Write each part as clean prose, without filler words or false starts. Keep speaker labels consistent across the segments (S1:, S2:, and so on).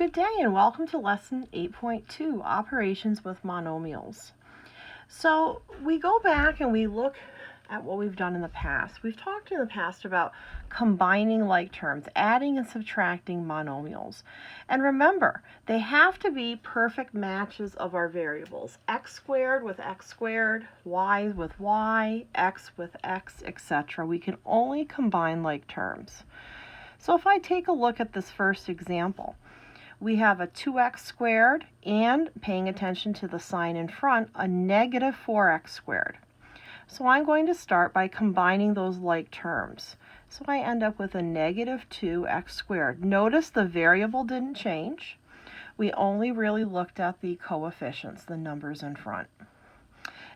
S1: Good day and welcome to Lesson 8.2, Operations with Monomials. So we go back and we look at what we've done in the past. We've talked in the past about combining like terms, adding and subtracting monomials. And remember, they have to be perfect matches of our variables. X squared with x squared, y with y, x with x, etc. We can only combine like terms. So if I take a look at this first example, we have a 2x squared and, paying attention to the sign in front, a negative 4x squared. So I'm going to start by combining those like terms. So I end up with a negative 2x squared. Notice the variable didn't change. We only really looked at the coefficients, the numbers in front.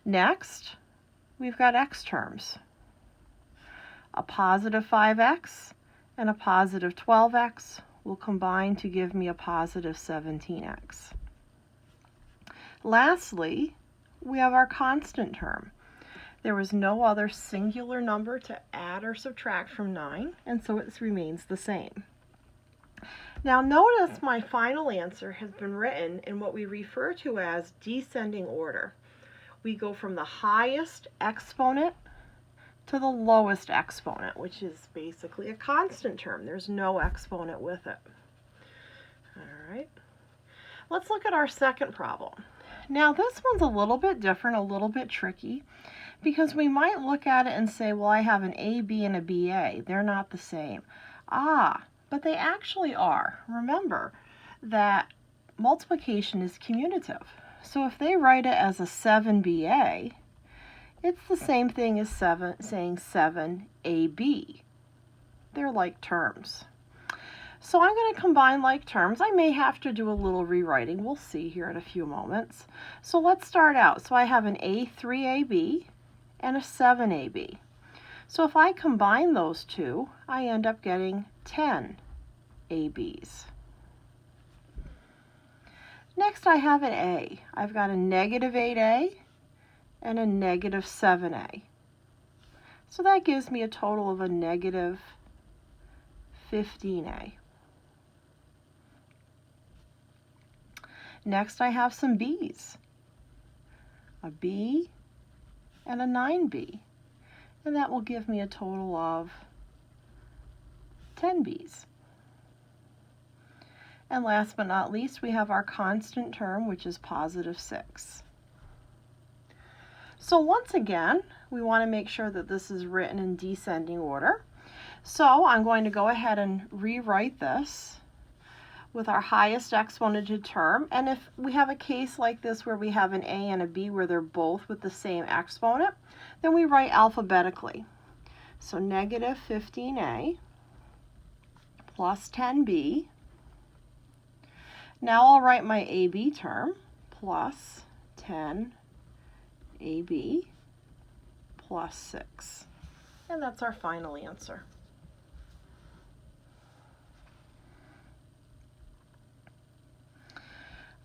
S1: Next, we've got x terms. A positive 5x and a positive 12x will combine to give me a positive 17x. Lastly, we have our constant term. There was no other singular number to add or subtract from 9, and so it remains the same. Now notice my final answer has been written in what we refer to as descending order. We go from the highest exponent to the lowest exponent, which is basically a constant term. There's no exponent with it. All right. Let's look at our second problem. Now this one's a little bit different, a little bit tricky, because we might look at it and say, well, I have an AB and a BA. They're not the same. But they actually are. Remember that multiplication is commutative. So if they write it as a 7BA, it's the same thing as saying 7AB. They're like terms. So I'm going to combine like terms. I may have to do a little rewriting. We'll see here in a few moments. So let's start out. So I have an A3AB and a 7AB. So if I combine those two, I end up getting 10 ABs. Next I have an A. I've got a negative 8A and a negative 7A. So that gives me a total of a negative 15A. Next I have some B's. A B and a 9B. And that will give me a total of 10 B's. And last but not least, we have our constant term, which is positive 6. So once again, we want to make sure that this is written in descending order. So I'm going to go ahead and rewrite this with our highest exponented term. And if we have a case like this where we have an A and a B where they're both with the same exponent, then we write alphabetically. So negative 15A plus 10B. Now I'll write my AB term plus 10AB plus 6. And that's our final answer.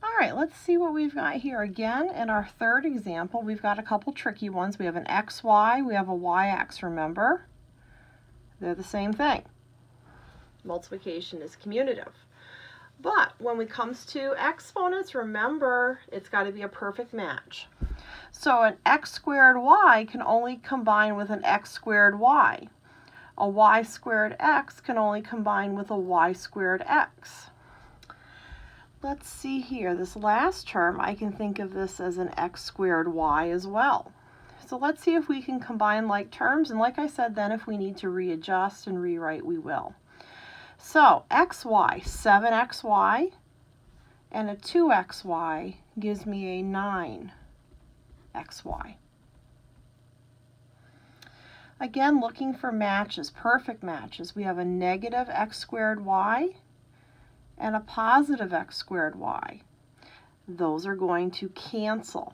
S1: All right, let's see what we've got here. Again, in our third example, we've got a couple tricky ones. We have an XY, we have a YX, remember? They're the same thing. Multiplication is commutative. But when it comes to exponents, remember, it's got to be a perfect match. So an x squared y can only combine with an x squared y. A y squared x can only combine with a y squared x. Let's see here, this last term, I can think of this as an x squared y as well. So let's see if we can combine like terms, and like I said, then if we need to readjust and rewrite, we will. So xy, 7xy, and a 2xy gives me a 9xy. Again, looking for matches, perfect matches. We have a negative x squared y and a positive x squared y. Those are going to cancel.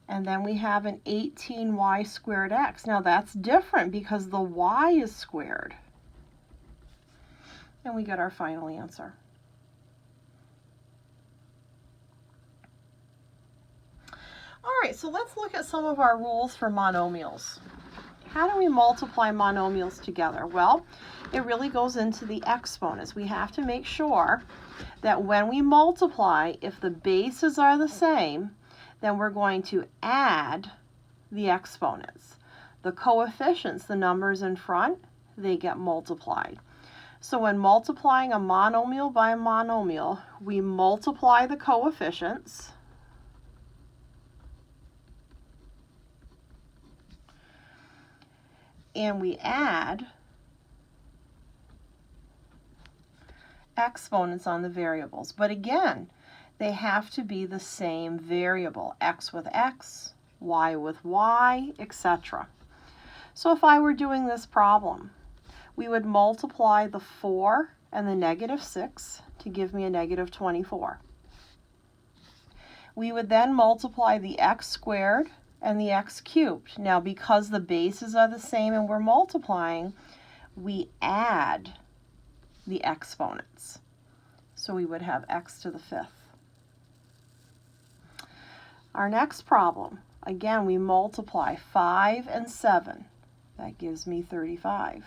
S1: And then we have an 18y squared x. Now that's different because the y is squared. And we get our final answer. All right, so let's look at some of our rules for monomials. How do we multiply monomials together? Well, it really goes into the exponents. We have to make sure that when we multiply, if the bases are the same, then we're going to add the exponents. The coefficients, the numbers in front, they get multiplied. So when multiplying a monomial by a monomial, we multiply the coefficients, and we add exponents on the variables. But again, they have to be the same variable, x with x, y with y, etc. So if I were doing this problem, we would multiply the 4 and the negative 6 to give me a negative 24. We would then multiply the x squared and the x cubed. Now, because the bases are the same and we're multiplying, we add the exponents. So we would have x to the 5th. Our next problem, again, we multiply 5 and 7. That gives me 35.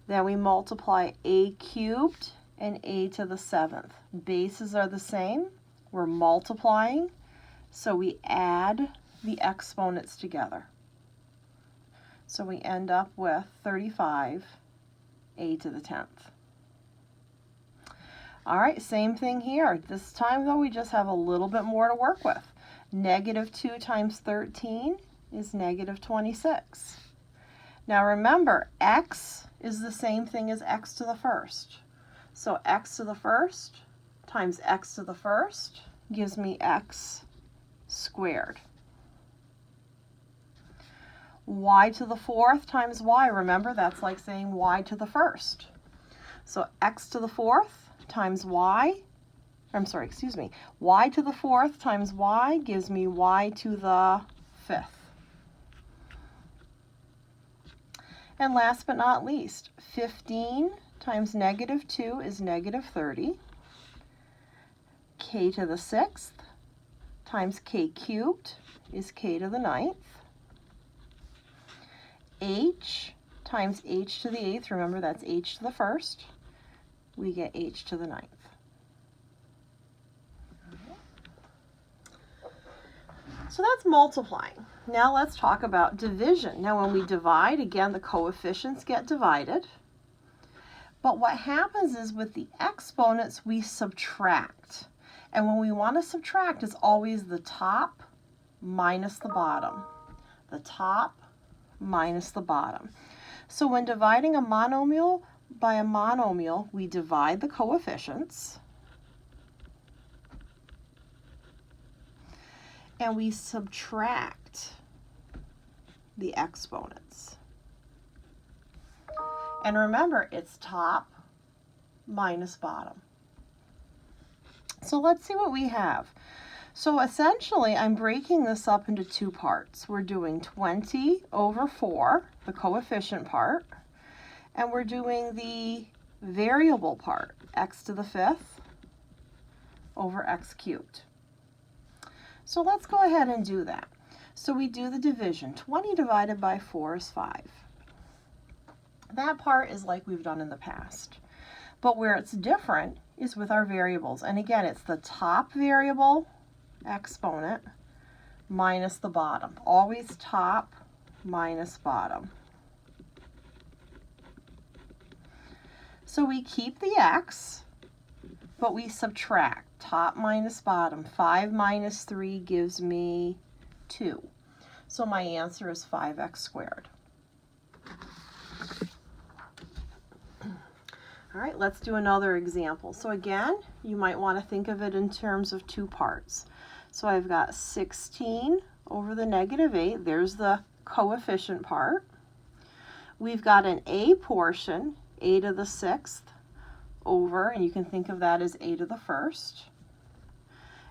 S1: Then we multiply a cubed and a to the 7th. Bases are the same. We're multiplying, so we add the exponents together. So we end up with 35 a to the 10th. All right, same thing here. This time, though, we just have a little bit more to work with. Negative 2 times 13 is negative 26. Now remember, x is the same thing as x to the first. So x to the first times x to the first gives me x squared. Y to the 4th times y, remember that's like saying y to the first. So x to the 4th times y, y to the 4th times y gives me y to the 5th. And last but not least, 15 times negative 2 is negative 30. K to the 6th times k cubed is k to the 9th. H times h to the 8th, remember that's h to the 1st. We get h to the 9th. So that's multiplying. Now let's talk about division. Now when we divide, again, the coefficients get divided. But what happens is with the exponents, we subtract. And when we want to subtract, it's always the top minus the bottom. The top minus the bottom. So when dividing a monomial by a monomial, we divide the coefficients. And we subtract the exponents. And remember, it's top minus bottom. So let's see what we have. So essentially, I'm breaking this up into two parts. We're doing 20 over 4, the coefficient part, and we're doing the variable part, x to the 5th over x cubed. So let's go ahead and do that. So we do the division. 20 divided by 4 is 5. That part is like we've done in the past. But where it's different is with our variables. And again, it's the top variable, exponent, minus the bottom. Always top minus bottom. So we keep the x, but we subtract. Top minus bottom. 5 minus 3 gives me 2. So my answer is 5x squared. All right, let's do another example. So again, you might want to think of it in terms of two parts. So I've got 16 over the negative 8. There's the coefficient part. We've got an a portion, a to the 6th, over, and you can think of that as a to the 1st.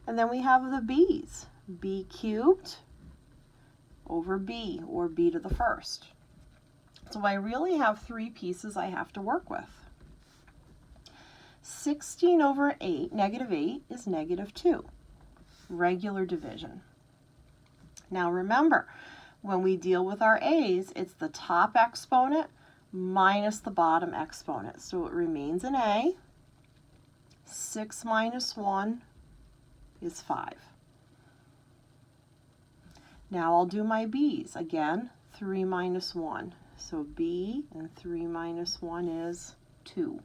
S1: And then we have the b's, b cubed over b, or b to the 1st. So I really have three pieces I have to work with. 16 over 8, negative 8, is negative 2. Regular division. Now remember, When we deal with our a's, it's the top exponent minus the bottom exponent. So it remains an a. 6 minus 1 is 5. Now I'll do my b's. Again, 3 minus 1. So b and 3 minus 1 is 2.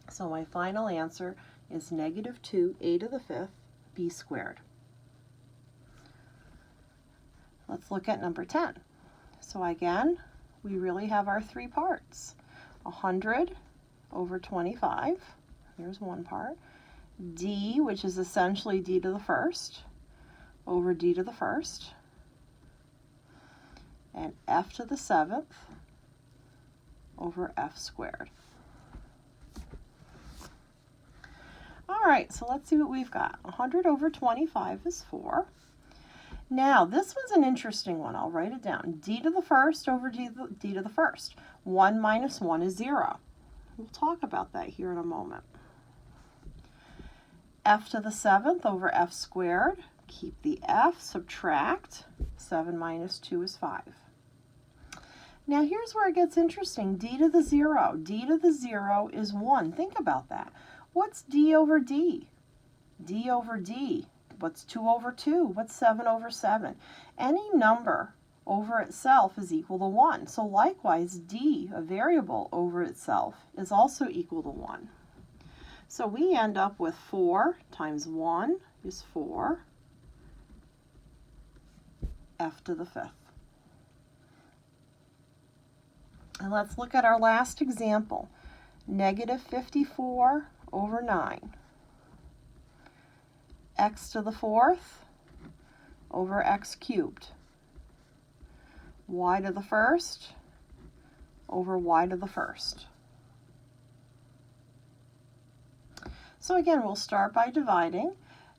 S1: So my final answer is negative 2, a to the 5th, b squared. Let's look at number 10. So again, we really have our three parts. 100 over 25, here's one part. D, which is essentially d to the first, over d to the first. And f to the 7th over f squared. All right, so let's see what we've got. 100 over 25 is 4. Now, this one's an interesting one. I'll write it down. D to the first over d to the first. 1 minus 1 is 0. We'll talk about that here in a moment. F to the 7th over f squared. Keep the f, subtract. 7 minus 2 is 5. Now, here's where it gets interesting. D to the 0. D to the 0 is 1. Think about that. What's d over d? D over d. What's 2 over 2? What's 7 over 7? Any number over itself is equal to 1. So likewise, d, a variable over itself, is also equal to 1. So we end up with 4 times 1 is 4, f to the 5th. And let's look at our last example. Negative 54 over 9. X to the 4th over x cubed. Y to the 1st over y to the 1st. So again, we'll start by dividing.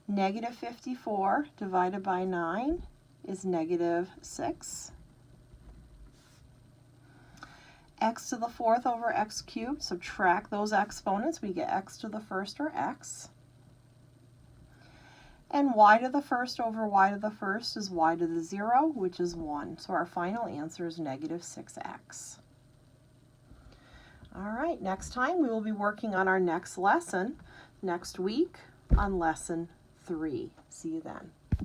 S1: Negative 54 divided by 9 is negative 6. X to the 4th over x cubed, subtract those exponents, we get x to the 1st or x. And y to the 1st over y to the 1st is y to the 0, which is 1. So our final answer is negative 6x. All right, next time we will be working on our next lesson next week on lesson 3. See you then.